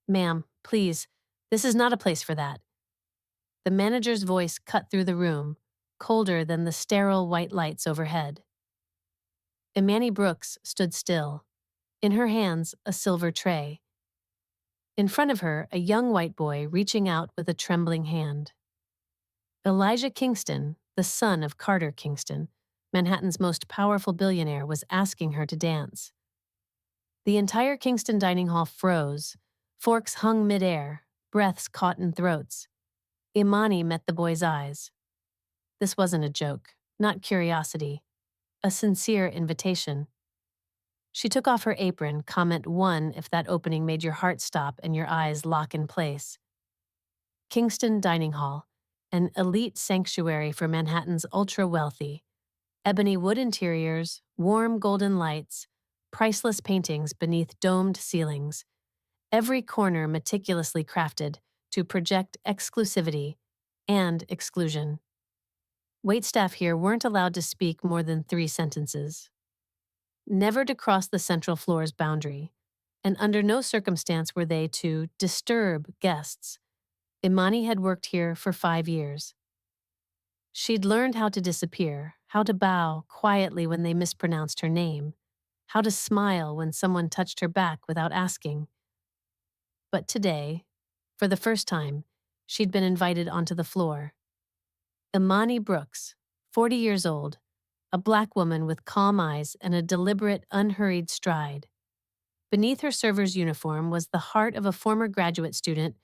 Ma'am, please, this is not a place for that. The manager's voice cut through the room, colder than the sterile white lights overhead. Imani Brooks stood still, in her hands a silver tray. In front of her, a young white boy reaching out with a trembling hand. Elijah Kingston, the son of Carter Kingston, Manhattan's most powerful billionaire, was asking her to dance. The entire Kingston dining hall froze. Forks hung midair, breaths caught in throats. Imani met the boy's eyes. This wasn't a joke, not curiosity, a sincere invitation. She took off her apron, comment one if that opening made your heart stop and your eyes lock in place. Kingston Dining Hall, an elite sanctuary for Manhattan's ultra-wealthy. Ebony wood interiors, warm golden lights, priceless paintings beneath domed ceilings. Every corner meticulously crafted to project exclusivity and exclusion. Waitstaff here weren't allowed to speak more than 3 sentences. Never to cross the central floor's boundary, and under no circumstance were they to disturb guests. Imani had worked here for 5 years. She'd learned how to disappear, how to bow quietly when they mispronounced her name, how to smile when someone touched her back without asking. But today, for the first time, she'd been invited onto the floor. Imani Brooks, 40 years old, a black woman with calm eyes and a deliberate, unhurried stride. Beneath her server's uniform was the heart of a former graduate student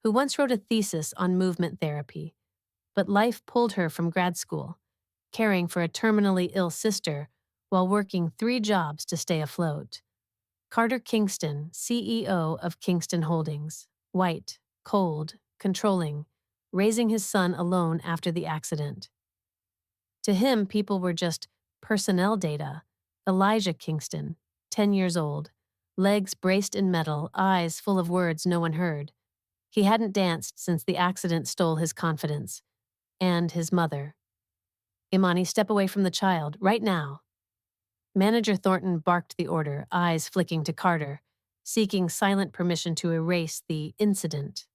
who once wrote a thesis on movement therapy. But life pulled her from grad school, caring for a terminally ill sister while working 3 jobs to stay afloat. Carter Kingston, CEO of Kingston Holdings, white, cold, controlling, raising his son alone after the accident. To him, people were just personnel data. Elijah Kingston, 10 years old, legs braced in metal, eyes full of words no one heard. He hadn't danced since the accident stole his confidence. And his mother. Imani, step away from the child, right now. Manager Thornton barked the order, eyes flicking to Carter, seeking silent permission to erase the incident.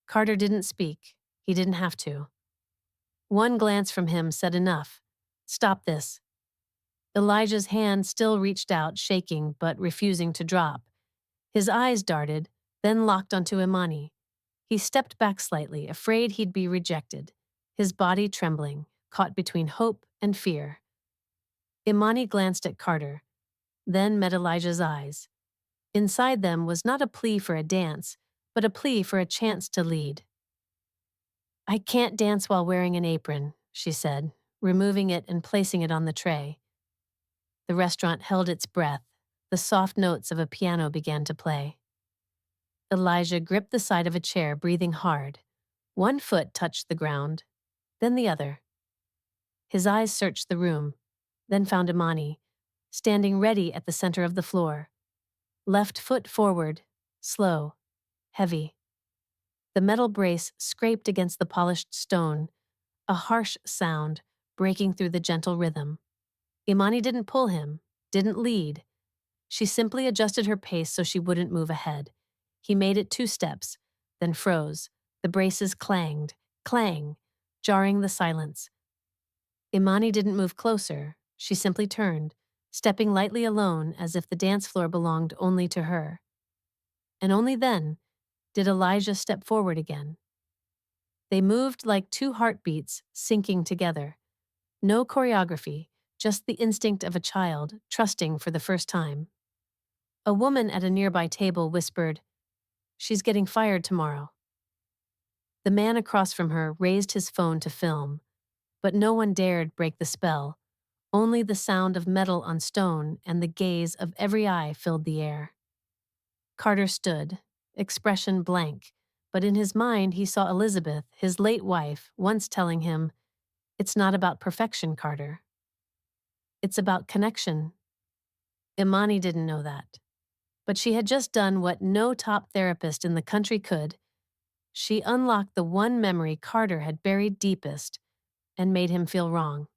Carter didn't speak. He didn't have to. One glance from him said enough. Stop this. Elijah's hand still reached out, shaking but refusing to drop. His eyes darted, then locked onto Imani. He stepped back slightly, afraid he'd be rejected, his body trembling, caught between hope and fear. Imani glanced at Carter, then met Elijah's eyes. Inside them was not a plea for a dance, but a plea for a chance to lead. I can't dance while wearing an apron, she said, removing it and placing it on the tray. The restaurant held its breath. The soft notes of a piano began to play. Elijah gripped the side of a chair, breathing hard. One foot touched the ground, then the other. His eyes searched the room, then found Imani, standing ready at the center of the floor. Left foot forward, slow, heavy. The metal brace scraped against the polished stone, a harsh sound breaking through the gentle rhythm. Imani didn't pull him, didn't lead. She simply adjusted her pace so she wouldn't move ahead. He made it 2 steps, then froze. The braces clanged, clang, jarring the silence. Imani didn't move closer. She simply turned, stepping lightly alone as if the dance floor belonged only to her. And only then did Elijah step forward again. They moved like 2 heartbeats syncing together. No choreography, just the instinct of a child, trusting for the first time. A woman at a nearby table whispered, "She's getting fired tomorrow." The man across from her raised his phone to film, but no one dared break the spell. Only the sound of metal on stone and the gaze of every eye filled the air. Carter stood, expression blank, but in his mind he saw Elizabeth, his late wife, once telling him, "It's not about perfection, Carter. It's about connection." Imani didn't know that. But she had just done what no top therapist in the country could. She unlocked the one memory Carter had buried deepest and made him feel wrong.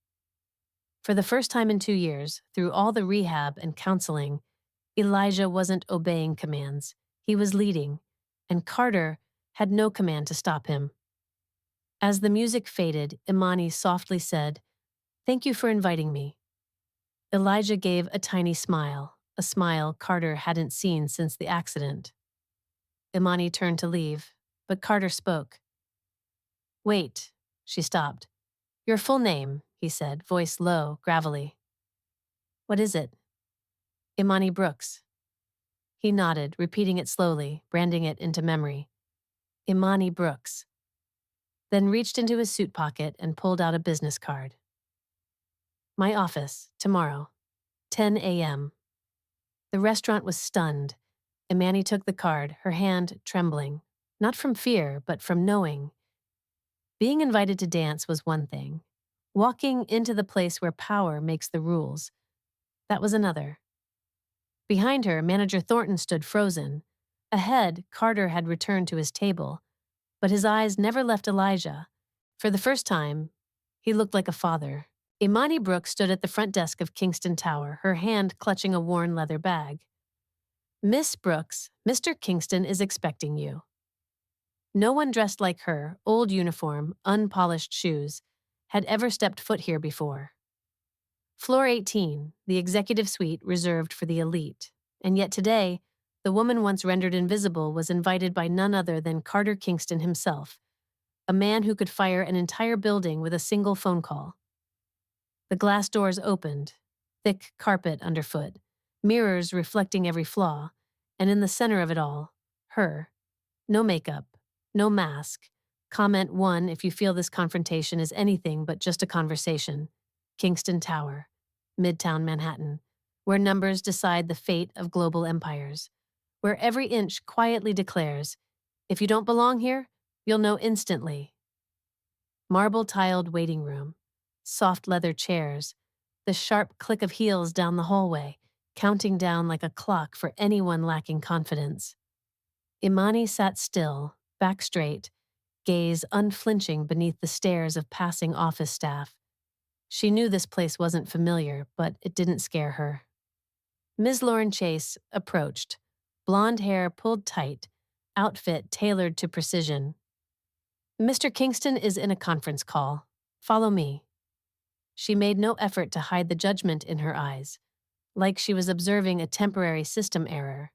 For the first time in 2 years, through all the rehab and counseling, Elijah wasn't obeying commands. He was leading, and Carter had no command to stop him. As the music faded, Imani softly said, "Thank you for inviting me." Elijah gave a tiny smile, a smile Carter hadn't seen since the accident. Imani turned to leave, but Carter spoke. "Wait," she stopped. "Your full name," he said, voice low, gravelly. "What is it?" "Imani Brooks." He nodded, repeating it slowly, branding it into memory. Imani Brooks. Then reached into his suit pocket and pulled out a business card. "My office, tomorrow, 10 a.m. The restaurant was stunned. Imani took the card, her hand trembling, not from fear, but from knowing. Being invited to dance was one thing. Walking into the place where power makes the rules, that was another. Behind her, Manager Thornton stood frozen. Ahead, Carter had returned to his table, but his eyes never left Elijah. For the first time, he looked like a father. Imani Brooks stood at the front desk of Kingston Tower, her hand clutching a worn leather bag. "Miss Brooks, Mr. Kingston is expecting you." No one dressed like her, old uniform, unpolished shoes, had ever stepped foot here before. Floor 18, the executive suite reserved for the elite. And yet today, the woman once rendered invisible was invited by none other than Carter Kingston himself, a man who could fire an entire building with a single phone call. The glass doors opened, thick carpet underfoot, mirrors reflecting every flaw, and in the center of it all, her. No makeup, no mask. Comment 1 if you feel this confrontation is anything but just a conversation. Kingston Tower, Midtown Manhattan, where numbers decide the fate of global empires, where every inch quietly declares, if you don't belong here, you'll know instantly. Marble-tiled waiting room, soft leather chairs, the sharp click of heels down the hallway, counting down like a clock for anyone lacking confidence. Imani sat still, back straight, gaze unflinching beneath the stares of passing office staff. She knew this place wasn't familiar, but it didn't scare her. Ms. Lauren Chase approached, blonde hair pulled tight, outfit tailored to precision. "Mr. Kingston is in a conference call. Follow me." She made no effort to hide the judgment in her eyes, like she was observing a temporary system error.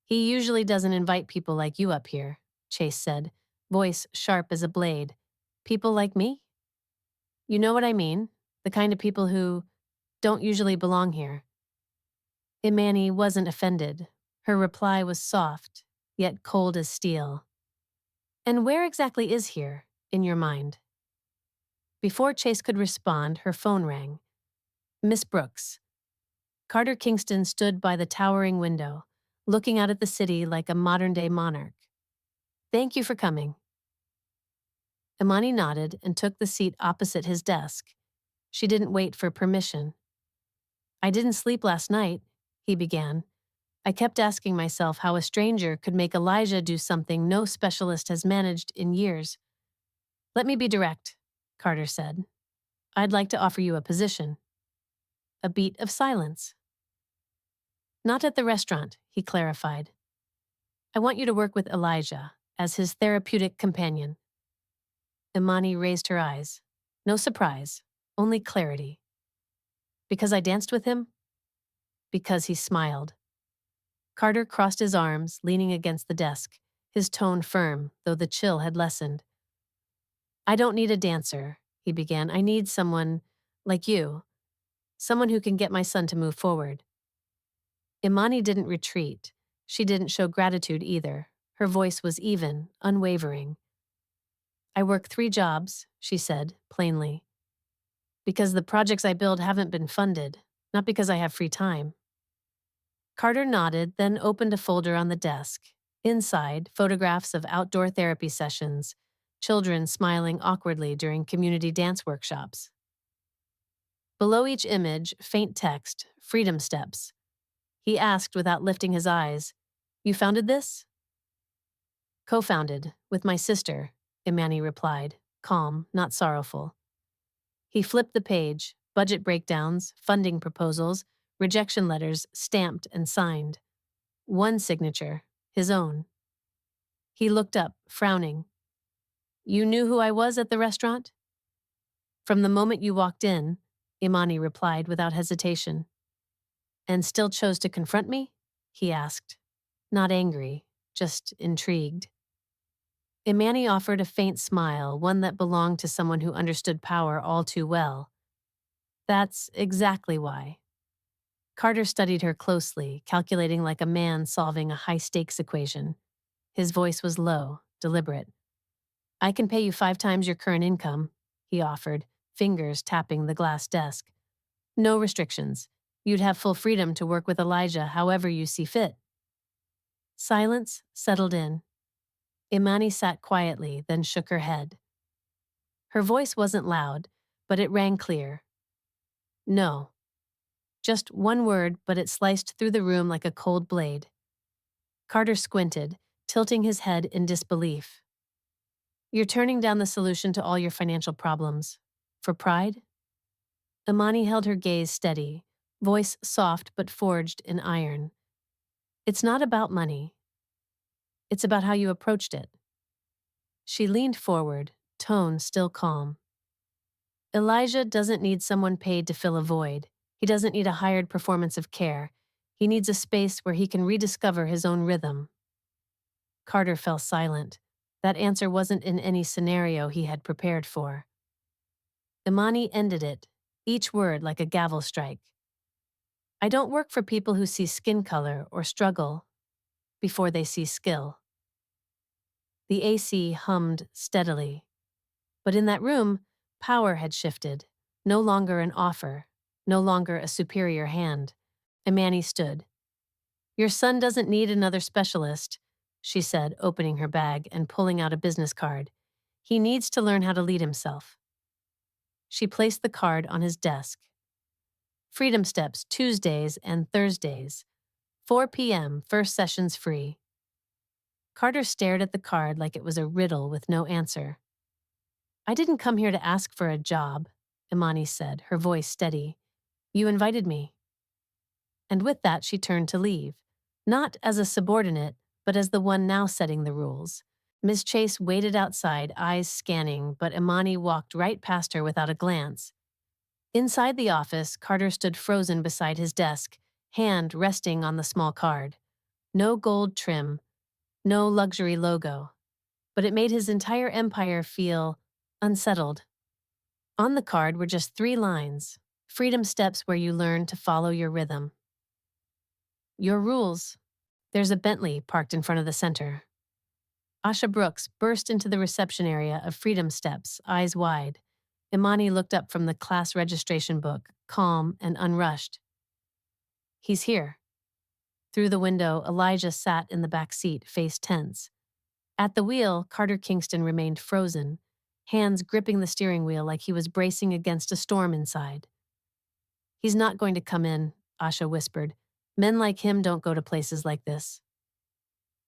"He usually doesn't invite people like you up here," Chase said, voice sharp as a blade. "People like me? You know what I mean, the kind of people who don't usually belong here." Imani wasn't offended. Her reply was soft, yet cold as steel. "And where exactly is here, in your mind?" Before Chase could respond, her phone rang. "Miss Brooks." Carter Kingston stood by the towering window, looking out at the city like a modern-day monarch. "Thank you for coming." Imani nodded and took the seat opposite his desk. She didn't wait for permission. "I didn't sleep last night," he began. "I kept asking myself how a stranger could make Elijah do something no specialist has managed in years." "Let me be direct," Carter said. "I'd like to offer you a position." A beat of silence. "Not at the restaurant," he clarified. "I want you to work with Elijah as his therapeutic companion." Imani raised her eyes. No surprise, only clarity. "Because I danced with him?" "Because he smiled." Carter crossed his arms, leaning against the desk, his tone firm, though the chill had lessened. "I don't need a dancer," he began. "I need someone like you. Someone who can get my son to move forward." Imani didn't retreat. She didn't show gratitude either. Her voice was even, unwavering. "I work 3 jobs," she said, plainly. "Because the projects I build haven't been funded, not because I have free time." Carter nodded, then opened a folder on the desk. Inside, photographs of outdoor therapy sessions, children smiling awkwardly during community dance workshops. Below each image, faint text, "Freedom Steps." He asked without lifting his eyes, "You founded this?" "Co-founded, with my sister," Imani replied, calm, not sorrowful. He flipped the page, budget breakdowns, funding proposals, rejection letters stamped and signed. One signature, his own. He looked up, frowning. You knew who I was at the restaurant? From the moment you walked in, Imani replied without hesitation. And still chose to confront me? He asked. Not angry, just intrigued. Imani offered a faint smile, one that belonged to someone who understood power all too well. That's exactly why. Carter studied her closely, calculating like a man solving a high-stakes equation. His voice was low, deliberate. I can pay you 5 times your current income, he offered, fingers tapping the glass desk. No restrictions. You'd have full freedom to work with Elijah however you see fit. Silence settled in. Imani sat quietly, then shook her head. Her voice wasn't loud, but it rang clear. No. Just one word, but it sliced through the room like a cold blade. Carter squinted, tilting his head in disbelief. You're turning down the solution to all your financial problems. For pride? Imani held her gaze steady, voice soft but forged in iron. It's not about money. It's about how you approached it. She leaned forward, tone still calm. Elijah doesn't need someone paid to fill a void. He doesn't need a hired performance of care. He needs a space where he can rediscover his own rhythm. Carter fell silent. That answer wasn't in any scenario he had prepared for. Imani ended it, each word like a gavel strike. I don't work for people who see skin color or struggle before they see skill. The AC hummed steadily. But in that room, power had shifted. No longer an offer, no longer a superior hand. Imani stood. Your son doesn't need another specialist, she said, opening her bag and pulling out a business card. He needs to learn how to lead himself. She placed the card on his desk. Freedom Steps, Tuesdays and Thursdays. 4 p.m., first sessions free. Carter stared at the card like it was a riddle with no answer. I didn't come here to ask for a job, Imani said, her voice steady. You invited me. And with that, she turned to leave, not as a subordinate, but as the one now setting the rules. Ms. Chase waited outside, eyes scanning, but Imani walked right past her without a glance. Inside the office, Carter stood frozen beside his desk, hand resting on the small card. No gold trim, no luxury logo, but it made his entire empire feel unsettled. On the card were just 3 lines, freedom steps where you learn to follow your rhythm. Your rules. There's a Bentley parked in front of the center. Asha Brooks burst into the reception area of Freedom Steps, eyes wide. Imani looked up from the class registration book, calm and unrushed. He's here. Through the window, Elijah sat in the back seat, face tense. At the wheel, Carter Kingston remained frozen, hands gripping the steering wheel like he was bracing against a storm inside. He's not going to come in, Asha whispered. Men like him don't go to places like this.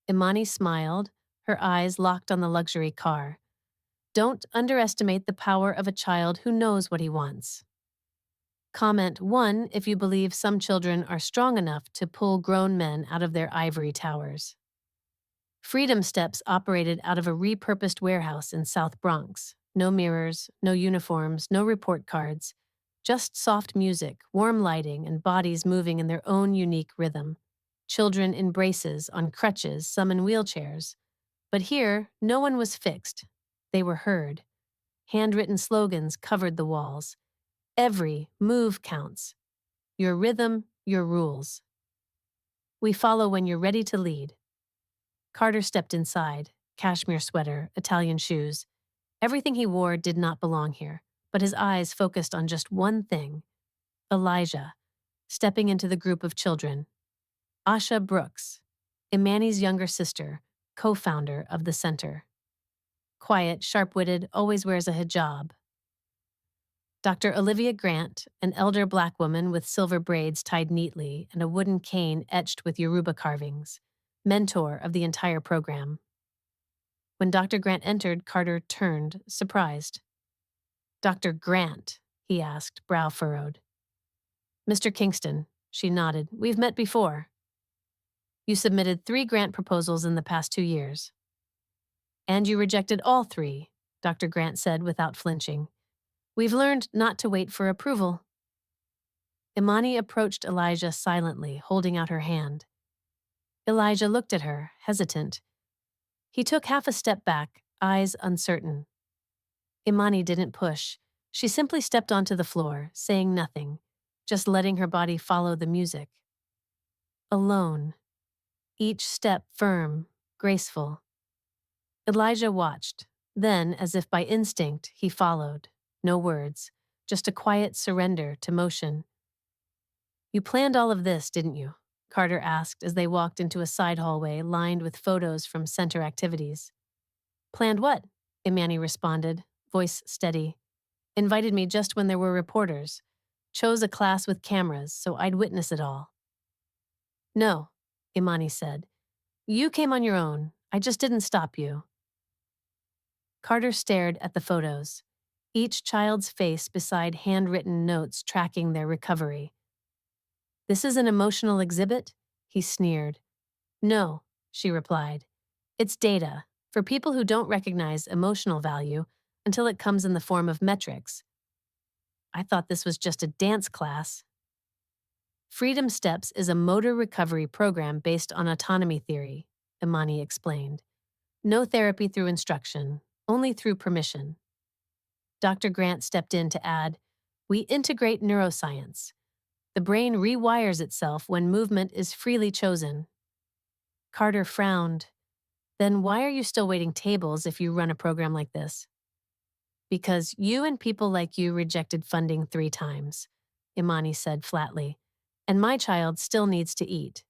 Imani smiled, her eyes locked on the luxury car. Don't underestimate the power of a child who knows what he wants. Comment 1 if you believe some children are strong enough to pull grown men out of their ivory towers. Freedom Steps operated out of a repurposed warehouse in South Bronx. No mirrors, no uniforms, no report cards. Just soft music, warm lighting, and bodies moving in their own unique rhythm. Children in braces, on crutches, some in wheelchairs. But here, no one was fixed. They were heard. Handwritten slogans covered the walls. Every move counts. Your rhythm, your rules. We follow when you're ready to lead. Carter stepped inside, cashmere sweater, Italian shoes. Everything he wore did not belong here, but his eyes focused on just one thing. Elijah, stepping into the group of children. Asha Brooks, Imani's younger sister, co-founder of the center. Quiet, sharp-witted, always wears a hijab. Dr. Olivia Grant, an elder black woman with silver braids tied neatly and a wooden cane etched with Yoruba carvings, mentor of the entire program. When Dr. Grant entered, Carter turned, surprised. Dr. Grant, he asked, brow furrowed. Mr. Kingston, she nodded. We've met before. You submitted 3 grant proposals in the past 2 years. And you rejected all three, Dr. Grant said without flinching. We've learned not to wait for approval. Imani approached Elijah silently, holding out her hand. Elijah looked at her, hesitant. He took half a step back, eyes uncertain. Imani didn't push. She simply stepped onto the floor, saying nothing, just letting her body follow the music. Alone. Each step firm, graceful. Elijah watched. Then, as if by instinct, he followed. No words, just a quiet surrender to motion. You planned all of this, didn't you? Carter asked as they walked into a side hallway lined with photos from center activities. Planned what? Imani responded, voice steady. Invited me just when there were reporters. Chose a class with cameras so I'd witness it all. No, Imani said. You came on your own. I just didn't stop you. Carter stared at the photos, each child's face beside handwritten notes tracking their recovery. This is an emotional exhibit? He sneered. No, she replied. It's data, for people who don't recognize emotional value until it comes in the form of metrics. I thought this was just a dance class. Freedom Steps is a motor recovery program based on autonomy theory, Imani explained. No therapy through instruction, only through permission. Dr. Grant stepped in to add, we integrate neuroscience. The brain rewires itself when movement is freely chosen. Carter frowned. Then why are you still waiting tables if you run a program like this? Because you and people like you rejected funding 3 times, Imani said flatly, and my child still needs to eat.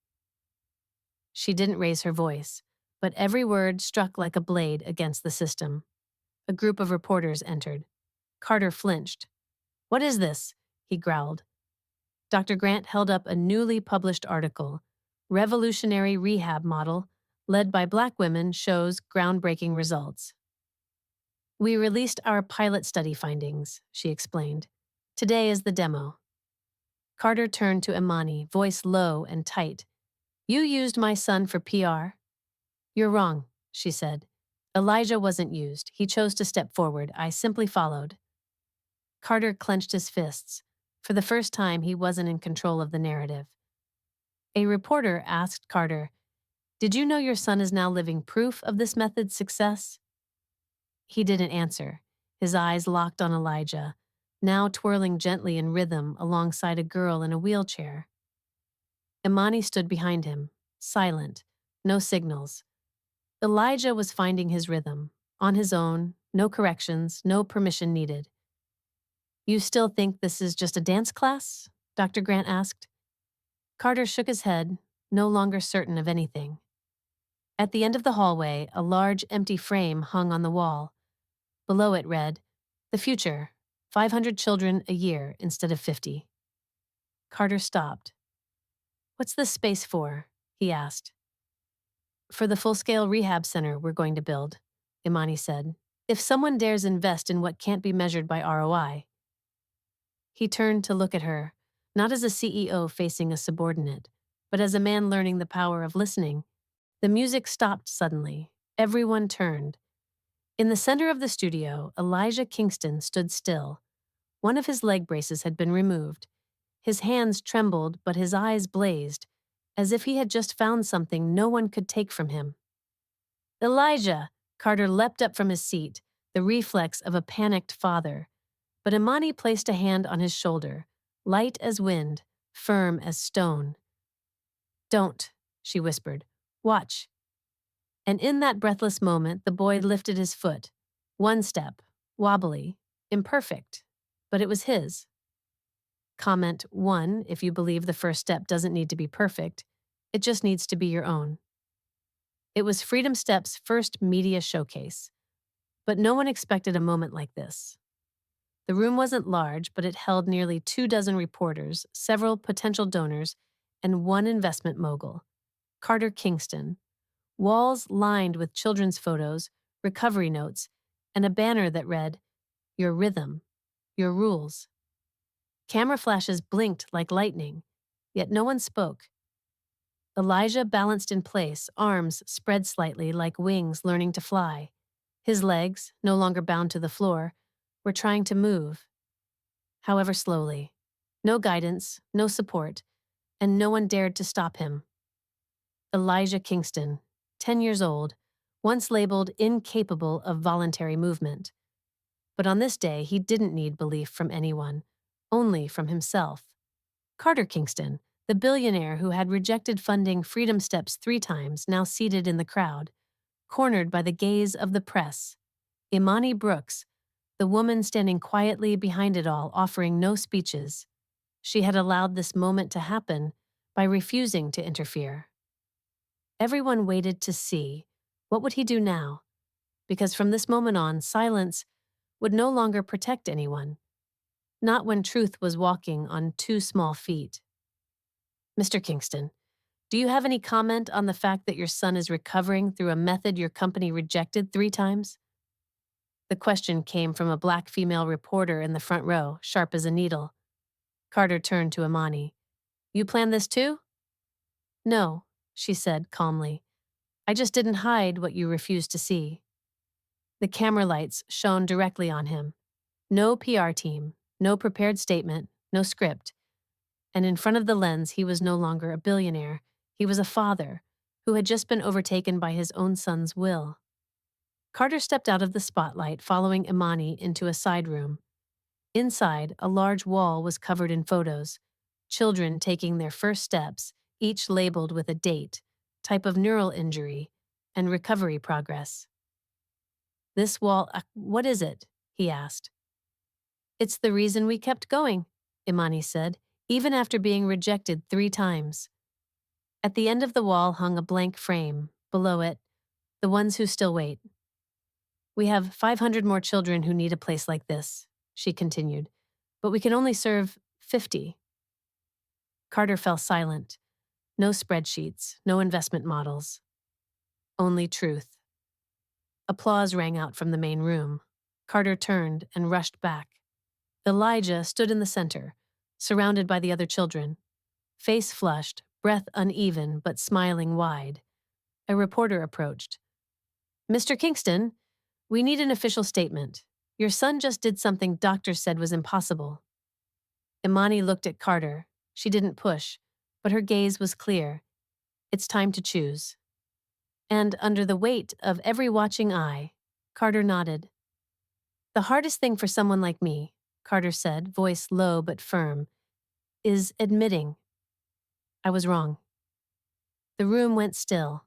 She didn't raise her voice, but every word struck like a blade against the system. A group of reporters entered. Carter flinched. What is this? He growled. Dr. Grant held up a newly published article. Revolutionary rehab model, led by Black women, shows groundbreaking results. We released our pilot study findings, she explained. Today is the demo. Carter turned to Imani, voice low and tight. You used my son for PR? You're wrong, she said. Elijah wasn't used. He chose to step forward. I simply followed. Carter clenched his fists. For the first time, he wasn't in control of the narrative. A reporter asked Carter, did you know your son is now living proof of this method's success? He didn't answer. His eyes locked on Elijah, now twirling gently in rhythm alongside a girl in a wheelchair. Imani stood behind him, silent, no signals. Elijah was finding his rhythm, on his own, no corrections, no permission needed. You still think this is just a dance class? Dr. Grant asked. Carter shook his head, no longer certain of anything. At the end of the hallway, a large empty frame hung on the wall. Below it read, The future, 500 children a year instead of 50. Carter stopped. What's this space for? He asked. For the full-scale rehab center we're going to build, Imani said. If someone dares invest in what can't be measured by ROI. He turned to look at her, not as a CEO facing a subordinate, but as a man learning the power of listening. The music stopped suddenly. Everyone turned. In the center of the studio, Elijah Kingston stood still. One of his leg braces had been removed. His hands trembled, but his eyes blazed, as if he had just found something no one could take from him. Elijah! Carter leapt up from his seat, the reflex of a panicked father. But Imani placed a hand on his shoulder, light as wind, firm as stone. Don't, she whispered. Watch. And in that breathless moment, the boy lifted his foot. One step, wobbly, imperfect, but it was his. Comment 1, if you believe the first step doesn't need to be perfect, it just needs to be your own. It was Freedom Step's first media showcase, but no one expected a moment like this. The room wasn't large, but it held nearly 24 reporters, several potential donors, and one investment mogul, Carter Kingston. Walls lined with children's photos, recovery notes, and a banner that read, Your rhythm, your rules. Camera flashes blinked like lightning, yet no one spoke. Elijah balanced in place, arms spread slightly like wings learning to fly. His legs, no longer bound to the floor, were trying to move, however slowly. No guidance, no support, and no one dared to stop him. Elijah Kingston, 10 years old, once labeled incapable of voluntary movement. But on this day, he didn't need belief from anyone, only from himself. Carter Kingston, the billionaire who had rejected funding Freedom Steps 3 times, now seated in the crowd, cornered by the gaze of the press. Imani Brooks, the woman standing quietly behind it all, offering no speeches. She had allowed this moment to happen by refusing to interfere. Everyone waited to see, what would he do now? Because from this moment on, silence would no longer protect anyone, not when truth was walking on 2 small feet. Mr. Kingston, do you have any comment on the fact that your son is recovering through a method your company rejected 3 times? The question came from a black female reporter in the front row, sharp as a needle. Carter turned to Imani. You planned this too? No, she said calmly. I just didn't hide what you refused to see. The camera lights shone directly on him. No PR team, no prepared statement, no script. And in front of the lens, he was no longer a billionaire. He was a father who had just been overtaken by his own son's will. Carter stepped out of the spotlight, following Imani into a side room. Inside, a large wall was covered in photos. Children taking their first steps, each labeled with a date, type of neural injury, and recovery progress. This wall, what is it? He asked. It's the reason we kept going, Imani said, even after being rejected 3 times. At the end of the wall hung a blank frame. Below it, the ones who still wait. We have 500 more children who need a place like this, she continued, but we can only serve 50. Carter fell silent. No spreadsheets, no investment models. Only truth. Applause rang out from the main room. Carter turned and rushed back. Elijah stood in the center, surrounded by the other children. Face flushed, breath uneven but smiling wide. A reporter approached. Mr. Kingston, we need an official statement. Your son just did something doctors said was impossible. Imani looked at Carter. She didn't push, but her gaze was clear. It's time to choose. And under the weight of every watching eye, Carter nodded. The hardest thing for someone like me, Carter said, voice low but firm, is admitting I was wrong. The room went still.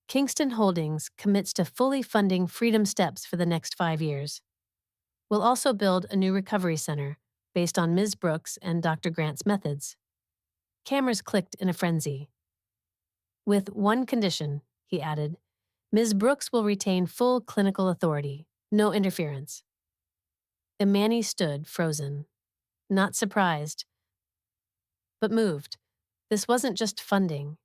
Kingston Holdings commits to fully funding Freedom Steps for the next 5 years. We'll also build a new recovery center based on Ms. Brooks and Dr. Grant's methods. Cameras clicked in a frenzy. With one condition, he added, Ms. Brooks will retain full clinical authority, no interference. Imani stood frozen, not surprised, but moved. This wasn't just funding.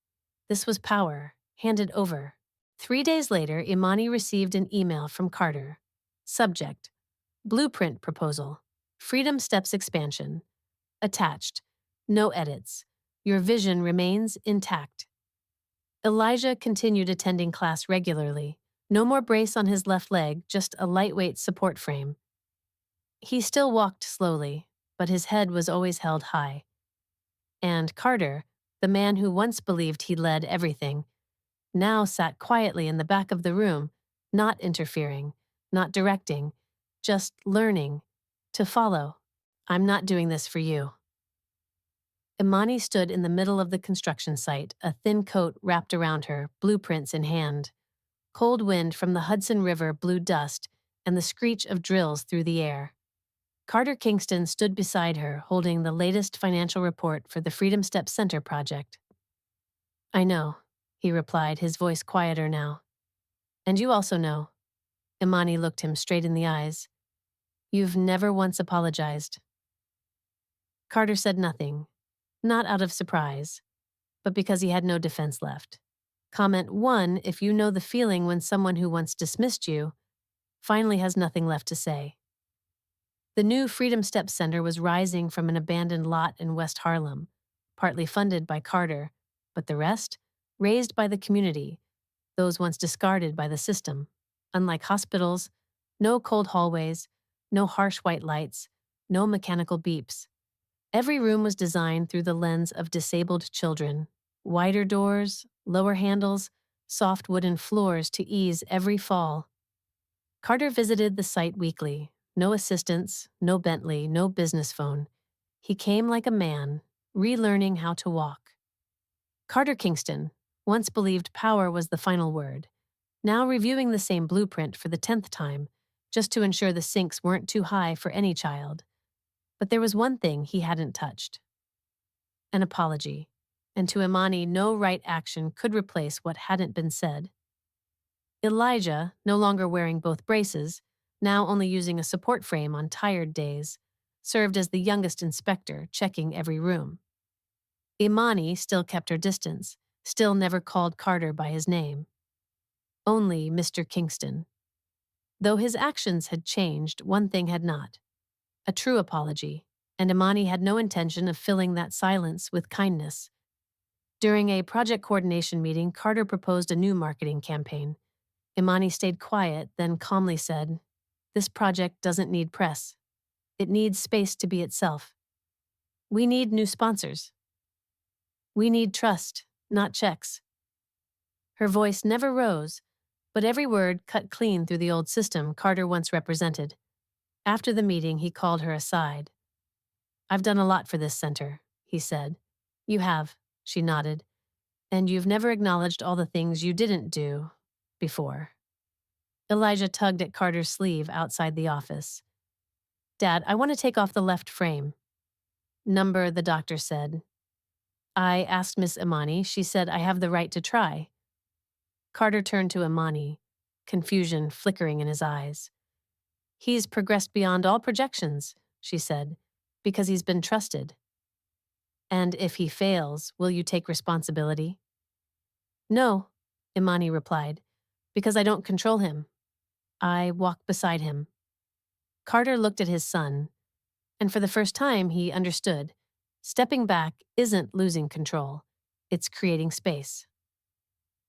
This was power, handed over. 3 days later, Imani received an email from Carter. Subject: Blueprint Proposal. Freedom Steps Expansion. Attached: No edits. Your vision remains intact. Elijah continued attending class regularly. No more brace on his left leg, just a lightweight support frame. He still walked slowly, but his head was always held high. And Carter, the man who once believed he led everything, now sat quietly in the back of the room, not interfering, not directing, just learning, to follow. I'm not doing this for you. Imani stood in the middle of the construction site, a thin coat wrapped around her, blueprints in hand. Cold wind from the Hudson River blew dust and the screech of drills through the air. Carter Kingston stood beside her, holding the latest financial report for the Freedom Steps Center project. I know, he replied, his voice quieter now. And you also know. Imani looked him straight in the eyes. You've never once apologized. Carter said nothing, not out of surprise, but because he had no defense left. Comment 1 if you know the feeling when someone who once dismissed you finally has nothing left to say. The new Freedom Steps Center was rising from an abandoned lot in West Harlem, partly funded by Carter, but the rest, raised by the community, those once discarded by the system. Unlike hospitals, no cold hallways, no harsh white lights, no mechanical beeps. Every room was designed through the lens of disabled children. Wider doors, lower handles, soft wooden floors to ease every fall. Carter visited the site weekly. No assistants, no Bentley, no business phone. He came like a man, relearning how to walk. Carter Kingston once believed power was the final word, now reviewing the same blueprint for the 10th time, just to ensure the sinks weren't too high for any child. But there was one thing he hadn't touched: an apology. And to Imani, no right action could replace what hadn't been said. Elijah, no longer wearing both braces, now only using a support frame on tired days, served as the youngest inspector, checking every room. Imani still kept her distance, still never called Carter by his name. Only Mr. Kingston. Though his actions had changed, one thing had not: a true apology, and Imani had no intention of filling that silence with kindness. During a project coordination meeting, Carter proposed a new marketing campaign. Imani stayed quiet, then calmly said, "This project doesn't need press. It needs space to be itself. We need new sponsors. We need trust, not checks." Her voice never rose, but every word cut clean through the old system Carter once represented. After the meeting, he called her aside. "I've done a lot for this center," he said. "You have," she nodded. "And you've never acknowledged all the things you didn't do before." Elijah tugged at Carter's sleeve outside the office. "Dad, I want to take off the left frame." "Number," the doctor said. "I asked Miss Imani. She said I have the right to try." Carter turned to Imani, confusion flickering in his eyes. "He's progressed beyond all projections," she said, "because he's been trusted." "And if he fails, will you take responsibility?" "No," Imani replied, "because I don't control him. I walk beside him." Carter looked at his son, and for the first time he understood. Stepping back isn't losing control, it's creating space.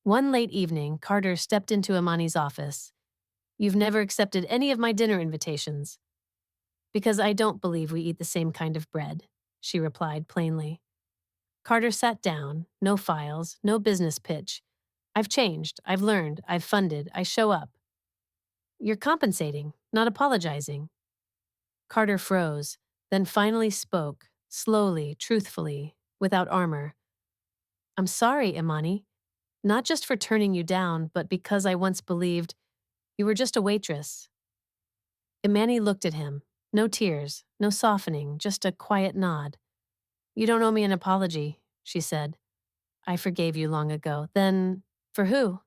One late evening, Carter stepped into Imani's office. "You've never accepted any of my dinner invitations." "Because I don't believe we eat the same kind of bread," she replied plainly. Carter sat down, no files, no business pitch. "I've changed, I've learned, I've funded, I show up." "You're compensating, not apologizing." Carter froze, then finally spoke, slowly, truthfully, without armor. "I'm sorry, Imani. Not just for turning you down, but because I once believed you were just a waitress." Imani looked at him. No tears, no softening, just a quiet nod. "You don't owe me an apology," she said. "I forgave you long ago." "Then, for who?"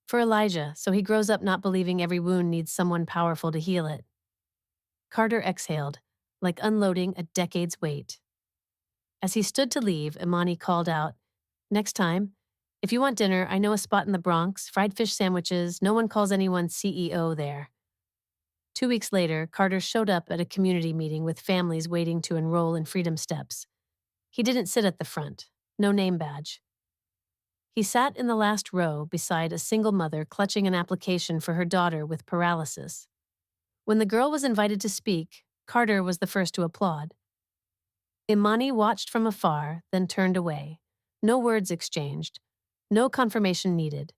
"For Elijah, so he grows up not believing every wound needs someone powerful to heal it." Carter exhaled, like unloading a decade's weight. As he stood to leave, Imani called out, "Next time, if you want dinner, I know a spot in the Bronx, fried fish sandwiches, no one calls anyone CEO there." 2 weeks later, Carter showed up at a community meeting with families waiting to enroll in Freedom Steps. He didn't sit at the front, no name badge. He sat in the last row beside a single mother clutching an application for her daughter with paralysis. When the girl was invited to speak, Carter was the first to applaud. Imani watched from afar, then turned away. No words exchanged, no confirmation needed.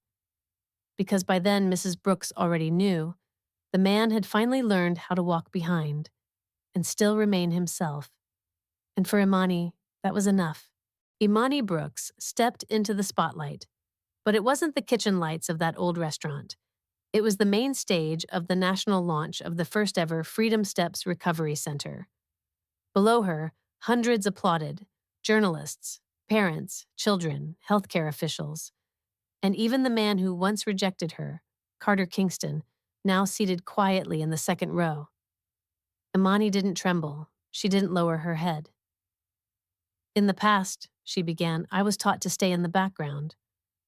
Because by then Mrs. Brooks already knew, the man had finally learned how to walk behind and still remain himself. And for Imani, that was enough. Imani Brooks stepped into the spotlight, but it wasn't the kitchen lights of that old restaurant. It was the main stage of the national launch of the first ever Freedom Steps Recovery Center. Below her, hundreds applauded: journalists, parents, children, healthcare officials. And even the man who once rejected her, Carter Kingston, now seated quietly in the second row. Imani didn't tremble. She didn't lower her head. "In the past," she began, "I was taught to stay in the background.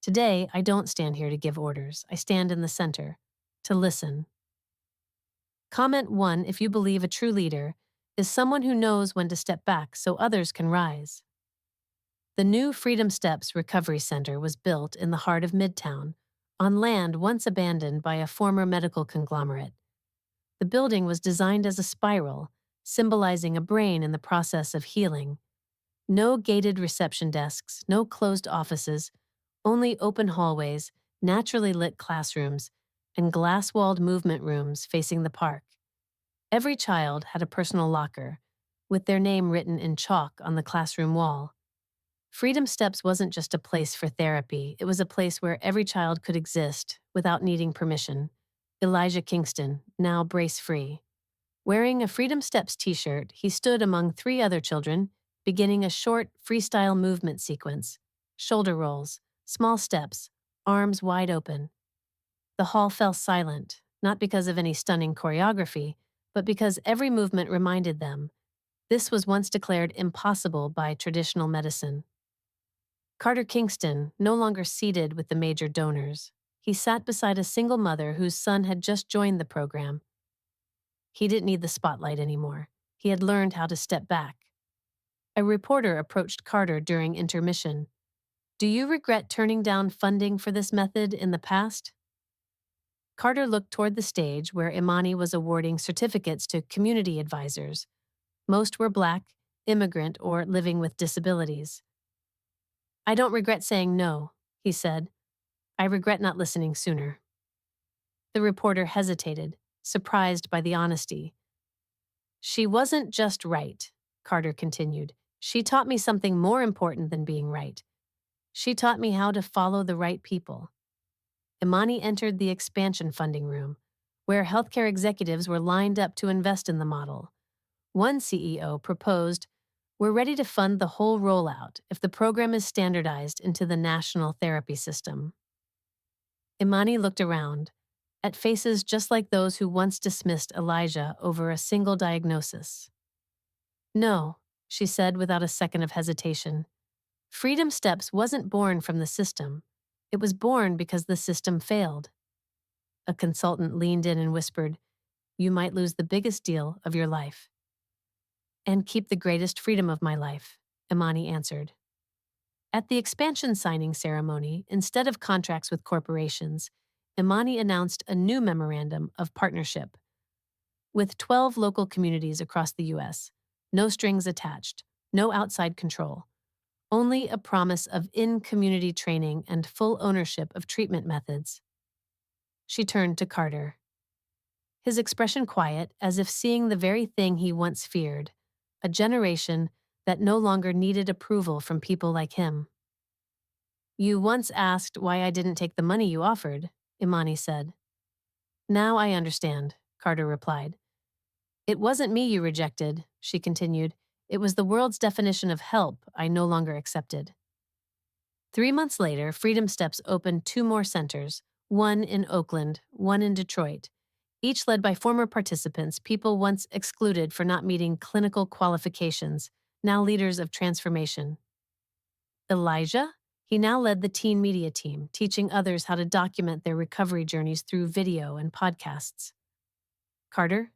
Today, I don't stand here to give orders. I stand in the center, to listen." Comment 1 if you believe a true leader is someone who knows when to step back so others can rise. The new Freedom Steps Recovery Center was built in the heart of Midtown, on land once abandoned by a former medical conglomerate. The building was designed as a spiral, symbolizing a brain in the process of healing. No gated reception desks, no closed offices, only open hallways, naturally lit classrooms, and glass-walled movement rooms facing the park. Every child had a personal locker, with their name written in chalk on the classroom wall. Freedom Steps wasn't just a place for therapy, it was a place where every child could exist without needing permission. Elijah Kingston, now brace-free. Wearing a Freedom Steps t-shirt, he stood among three other children, beginning a short, freestyle movement sequence. Shoulder rolls, small steps, arms wide open. The hall fell silent, not because of any stunning choreography, but because every movement reminded them this was once declared impossible by traditional medicine. Carter Kingston, no longer seated with the major donors. He sat beside a single mother whose son had just joined the program. He didn't need the spotlight anymore. He had learned how to step back. A reporter approached Carter during intermission. "Do you regret turning down funding for this method in the past?" Carter looked toward the stage where Imani was awarding certificates to community advisors. Most were Black, immigrant, or living with disabilities. "I don't regret saying no," he said. "I regret not listening sooner." The reporter hesitated, surprised by the honesty. "She wasn't just right," Carter continued. "She taught me something more important than being right. She taught me how to follow the right people." Imani entered the expansion funding room, where healthcare executives were lined up to invest in the model. One CEO proposed, "We're ready to fund the whole rollout if the program is standardized into the national therapy system." Imani looked around, at faces just like those who once dismissed Elijah over a single diagnosis. "No," she said without a second of hesitation. "Freedom Steps wasn't born from the system. It was born because the system failed." A consultant leaned in and whispered, "You might lose the biggest deal of your life." "And keep the greatest freedom of my life," Imani answered. At the expansion signing ceremony, instead of contracts with corporations, Imani announced a new memorandum of partnership with 12 local communities across the U.S. No strings attached, no outside control, only a promise of in-community training and full ownership of treatment methods. She turned to Carter, his expression quiet, as if seeing the very thing he once feared, a generation that no longer needed approval from people like him. "You once asked why I didn't take the money you offered," Imani said. "Now I understand," Carter replied. "It wasn't me you rejected," she continued. "It was the world's definition of help I no longer accepted." 3 months later, Freedom Steps opened 2 more centers, one in Oakland, one in Detroit, each led by former participants, people once excluded for not meeting clinical qualifications, now leaders of transformation. Elijah? He now led the teen media team, teaching others how to document their recovery journeys through video and podcasts. Carter?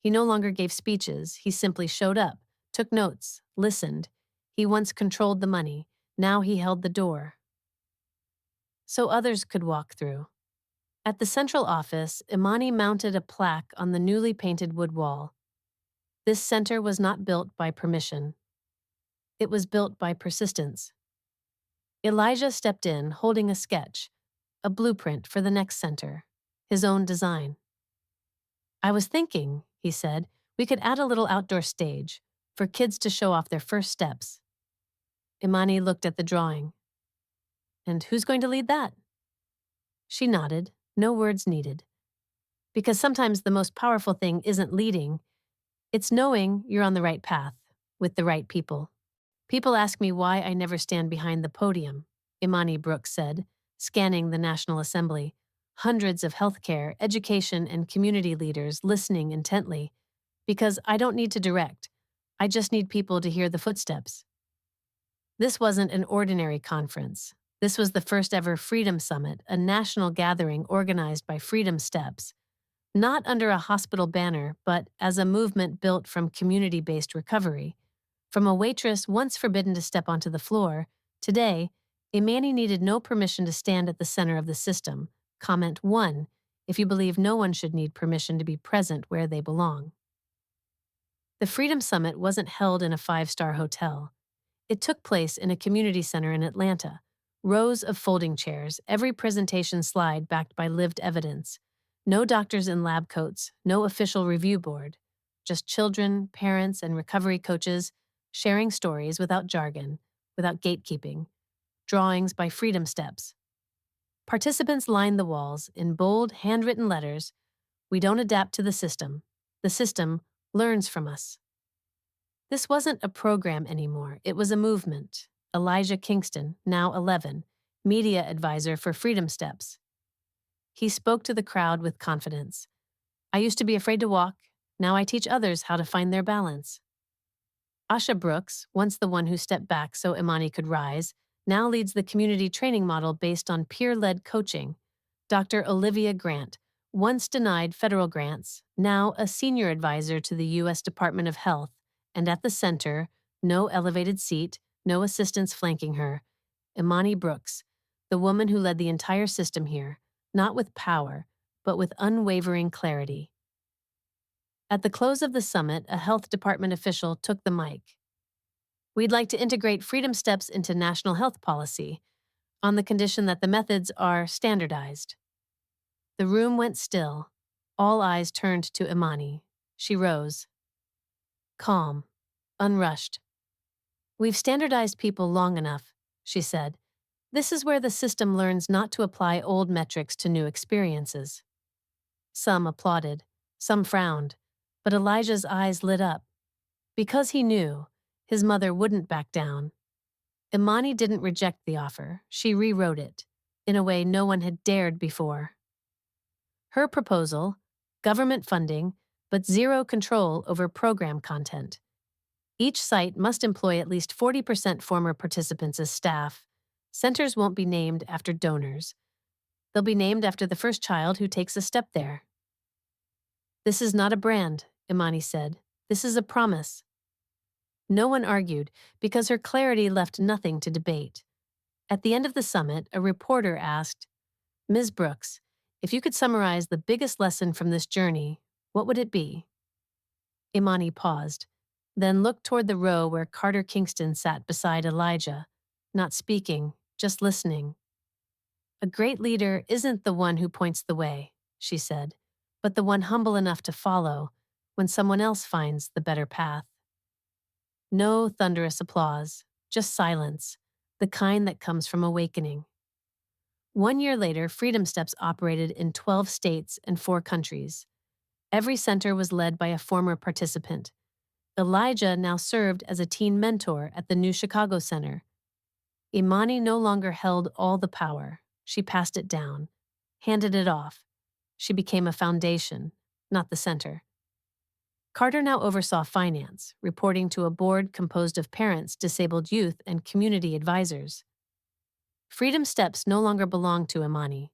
He no longer gave speeches, he simply showed up, took notes, listened. He once controlled the money, now he held the door. So others could walk through. At the central office, Imani mounted a plaque on the newly painted wood wall. This center was not built by permission. It was built by persistence. Elijah stepped in, holding a sketch, a blueprint for the next center, his own design. "I was thinking," he said, "we could add a little outdoor stage for kids to show off their first steps." Imani looked at the drawing. "And who's going to lead that?" She nodded, no words needed. Because sometimes the most powerful thing isn't leading, it's knowing you're on the right path, with the right people. "People ask me why I never stand behind the podium," Imani Brooks said, scanning the National Assembly. Hundreds of healthcare, education, and community leaders listening intently. "Because I don't need to direct. I just need people to hear the footsteps." This wasn't an ordinary conference. This was the first ever Freedom Summit, a national gathering organized by Freedom Steps, not under a hospital banner, but as a movement built from community-based recovery. From a waitress once forbidden to step onto the floor, today, Imani needed no permission to stand at the center of the system. Comment 1, if you believe no one should need permission to be present where they belong. The Freedom Summit wasn't held in a five-star hotel. It took place in a community center in Atlanta. Rows of folding chairs, every presentation slide backed by lived evidence. No doctors in lab coats, no official review board. Just children, parents, and recovery coaches sharing stories without jargon, without gatekeeping. Drawings by Freedom Steps. Participants lined the walls in bold, handwritten letters. We don't adapt to the system. The system learns from us. This wasn't a program anymore, it was a movement. Elijah Kingston, now 11, media advisor for Freedom Steps. He spoke to the crowd with confidence. I used to be afraid to walk, now I teach others how to find their balance. Asha Brooks, once the one who stepped back so Imani could rise, now leads the community training model based on peer-led coaching. Dr. Olivia Grant, once denied federal grants, now a senior advisor to the U.S. Department of Health, and at the center, no elevated seat, no assistants flanking her, Imani Brooks, the woman who led the entire system here, not with power, but with unwavering clarity. At the close of the summit, a health department official took the mic. We'd like to integrate Freedom Steps into national health policy, on the condition that the methods are standardized. The room went still. All eyes turned to Imani. She rose. Calm, unrushed. We've standardized people long enough, she said. This is where the system learns not to apply old metrics to new experiences. Some applauded, some frowned, but Elijah's eyes lit up. Because he knew, his mother wouldn't back down. Imani didn't reject the offer, she rewrote it, in a way no one had dared before. Her proposal, government funding, but zero control over program content. Each site must employ at least 40% former participants as staff. Centers won't be named after donors. They'll be named after the first child who takes a step there. This is not a brand, Imani said. This is a promise. No one argued, because her clarity left nothing to debate. At the end of the summit, a reporter asked, Ms. Brooks, if you could summarize the biggest lesson from this journey, what would it be? Imani paused, then looked toward the row where Carter Kingston sat beside Elijah, not speaking, just listening. A great leader isn't the one who points the way, she said, but the one humble enough to follow when someone else finds the better path. No thunderous applause, just silence, the kind that comes from awakening. 1 year later, Freedom Steps operated in 12 states and 4 countries. Every center was led by a former participant. Elijah now served as a teen mentor at the New Chicago Center. Imani no longer held all the power. She passed it down, handed it off. She became a foundation, not the center. Carter now oversaw finance, reporting to a board composed of parents, disabled youth, and community advisors. Freedom Steps no longer belonged to Imani.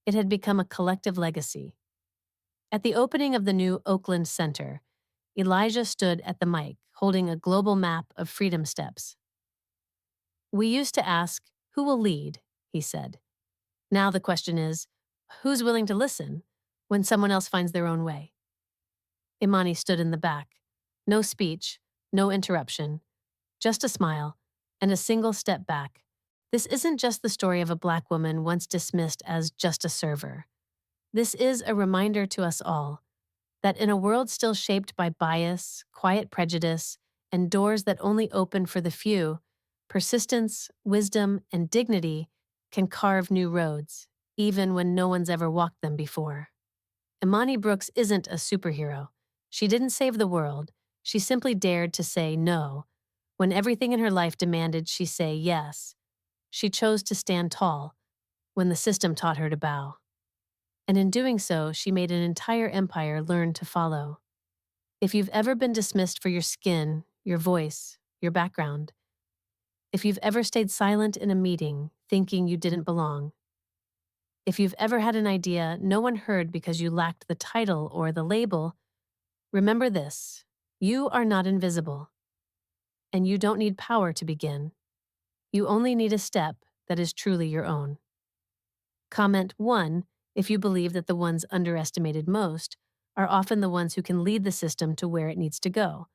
It had become a collective legacy. At the opening of the new Oakland Center, Elijah stood at the mic, holding a global map of Freedom Steps. We used to ask, who will lead, he said. Now the question is, who's willing to listen when someone else finds their own way? Imani stood in the back. No speech, no interruption, just a smile and a single step back. This isn't just the story of a Black woman once dismissed as just a server. This is a reminder to us all that in a world still shaped by bias, quiet prejudice, and doors that only open for the few, persistence, wisdom, and dignity can carve new roads, even when no one's ever walked them before. Imani Brooks isn't a superhero. She didn't save the world. She simply dared to say no. When everything in her life demanded she say yes, she chose to stand tall when the system taught her to bow. And in doing so, she made an entire empire learn to follow. If you've ever been dismissed for your skin, your voice, your background, if you've ever stayed silent in a meeting thinking you didn't belong, if you've ever had an idea no one heard because you lacked the title or the label, remember this: you are not invisible. And you don't need power to begin. You only need a step that is truly your own. Comment 1 if you believe that the ones underestimated most are often the ones who can lead the system to where it needs to go,